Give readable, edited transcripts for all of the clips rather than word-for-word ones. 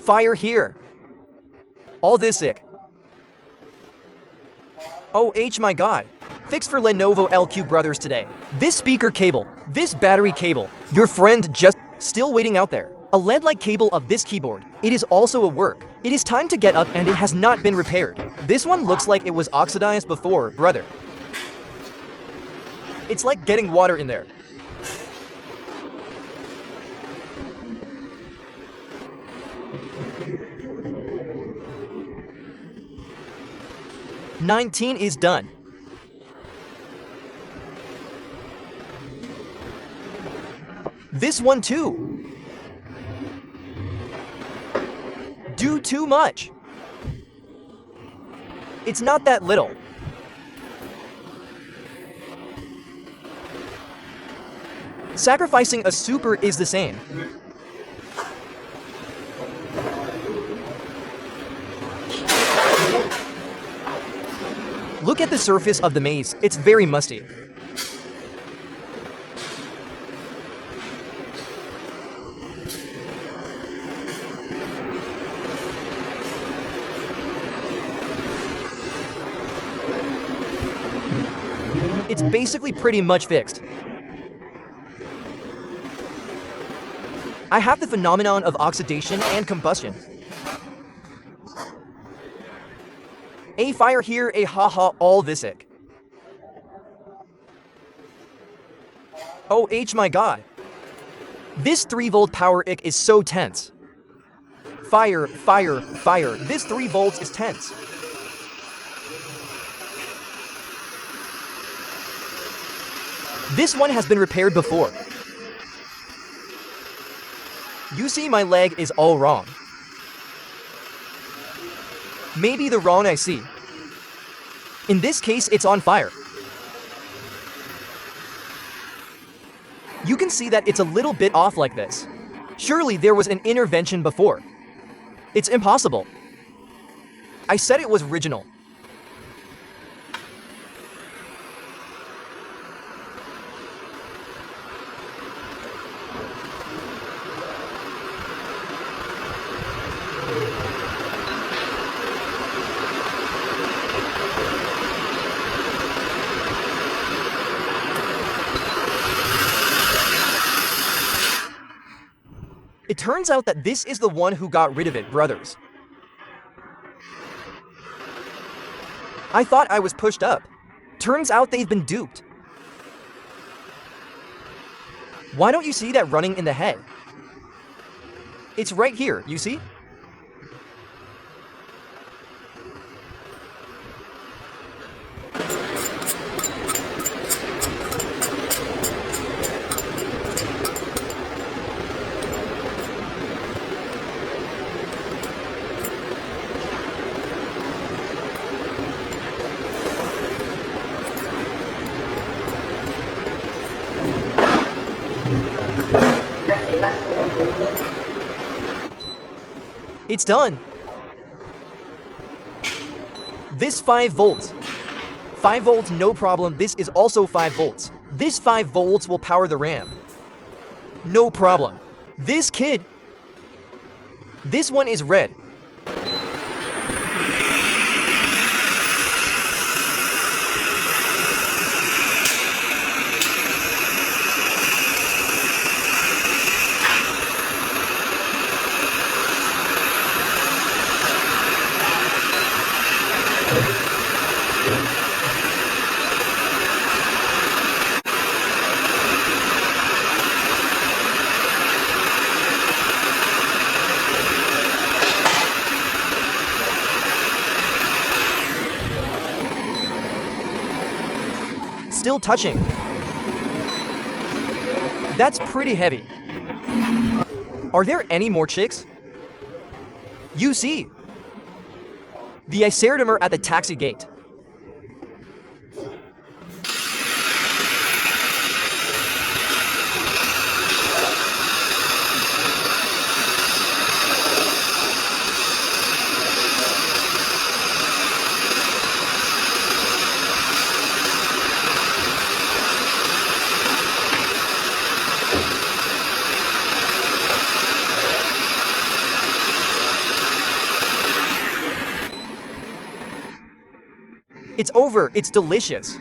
Fire here. All this sick. Oh my god. Fix for Lenovo LQ Brothers today. This speaker cable, this battery cable, your friend just still waiting out there. A LED-like cable of this keyboard. It is also a work. It is time to get up and it has not been repaired. This one looks like it was oxidized before, brother. It's like getting water in there. $19 is done. This one too. Do too much. It's not that little. Sacrificing a super is the same. Look at the surface of the maze, it's very musty. It's basically pretty much fixed. I have the phenomenon of oxidation and combustion. A fire here, a haha, all this sick. Oh my god. This 3-volt power ick is so tense. Fire, fire, fire. This 3 volts is tense. This one has been repaired before. You see my leg is all wrong. Maybe the wrong I see. In this case, it's on fire. You can see that it's a little bit off like this. Surely there was an intervention before. It's impossible. I said it was original. It turns out that this is the one who got rid of it, brothers. I thought I was pushed up. Turns out they've been duped. Why don't you see that running in the head? It's right here, you see? It's done. This 5 volts. 5 volts, no problem. This is also 5 volts. This 5 volts will power the RAM. No problem. This kid. This one is red. Still touching. That's pretty heavy. Are there any more chicks? You see. The Iceratomer at the taxi gate. It's over, it's delicious.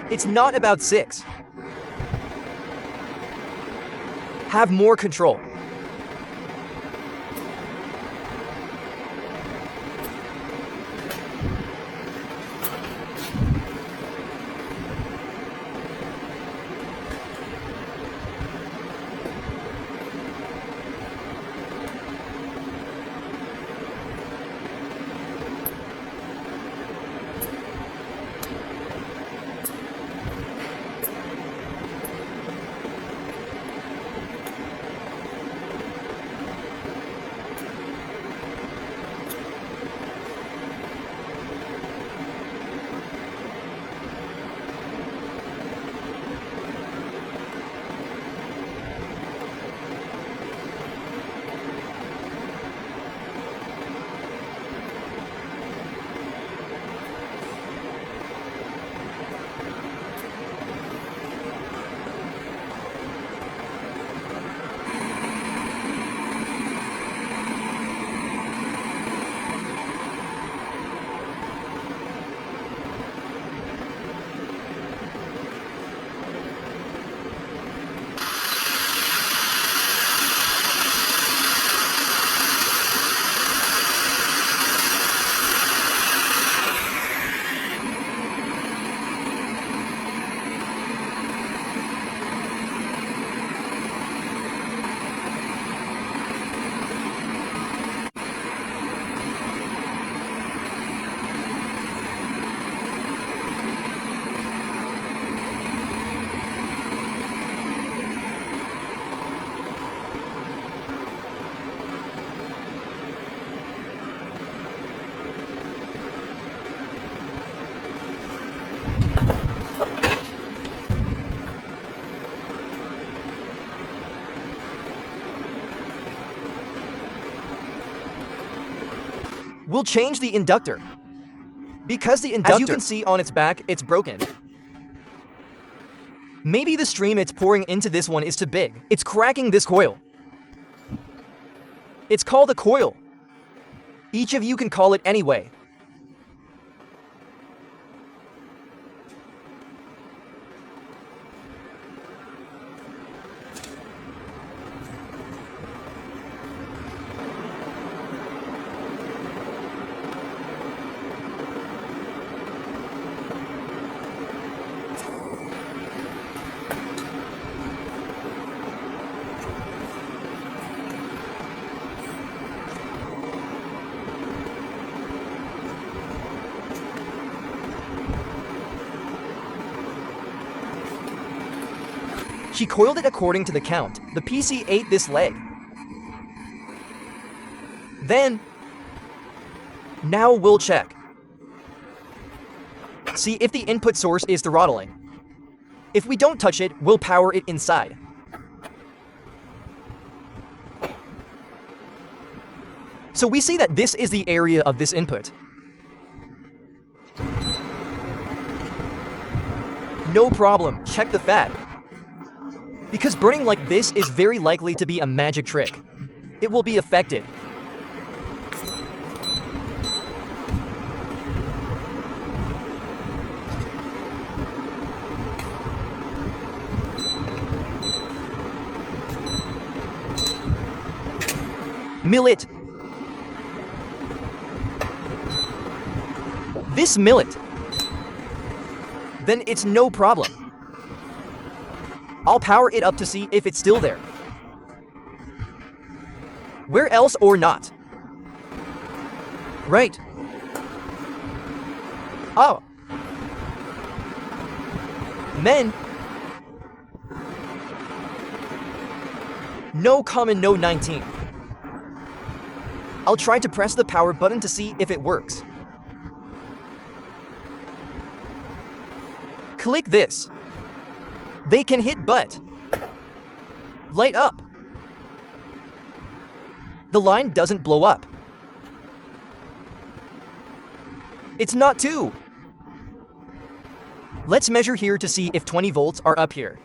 It's not about 6. Have more control. We'll change the inductor. Because the inductor, as you can see on its back, it's broken. Maybe the stream it's pouring into this one is too big. It's cracking this coil. It's called a coil. Each of you can call it anyway. She coiled it according to the count. The PC ate this leg. Now we'll check. See if the input source is throttling. If we don't touch it, we'll power it inside. So we see that this is the area of this input. No problem, check the fat. Because burning like this is very likely to be a magic trick. It will be affected. Millet. This millet. Then it's no problem. I'll power it up to see if it's still there. Where else or not? Right. Oh. Men. No common, no 19. I'll try to press the power button to see if it works. Click this. They can hit but. Light up. The line doesn't blow up. It's not 2. Let's measure here to see if 20 volts are up here.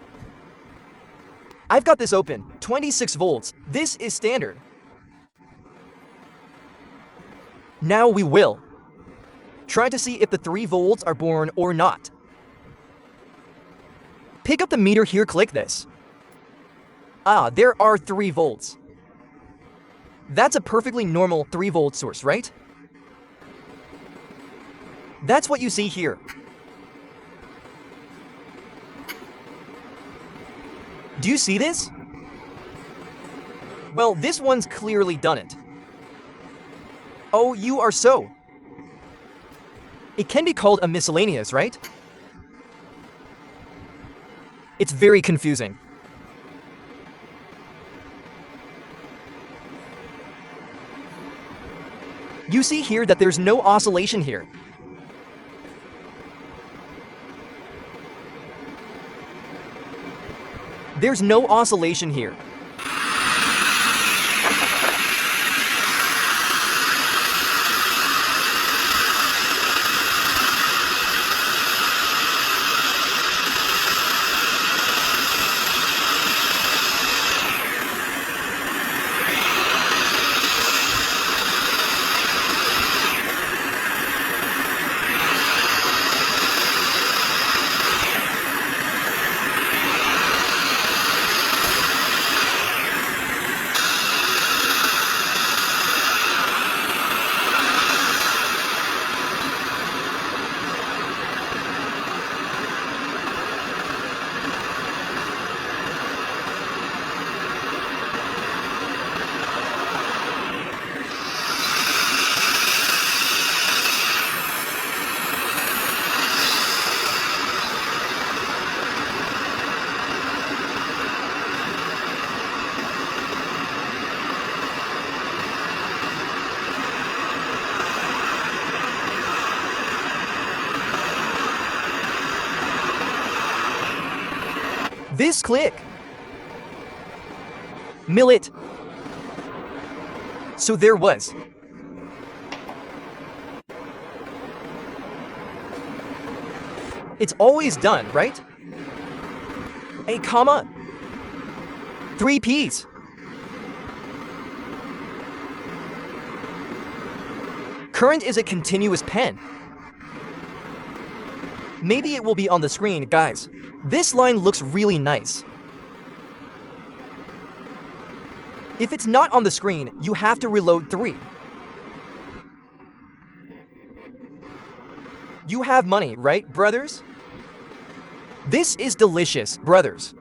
I've got this open, 26 volts. This is standard. Now we will try to see if the 3 volts are born or not. Pick up the meter here, click this. Ah, there are 3 volts. That's a perfectly normal 3 volt source, right? That's what you see here. Do you see this? Well, this one's clearly done it. Oh, you are so. It can be called a miscellaneous, right? It's very confusing. You see here that there's no oscillation here. There's no oscillation here. This click. Millet. So there was. It's always done, right? A comma. 3 P's. Current is a continuous pen. Maybe it will be on the screen, guys. This line looks really nice. If it's not on the screen, you have to reload 3. You have money, right, brothers? This is delicious, brothers.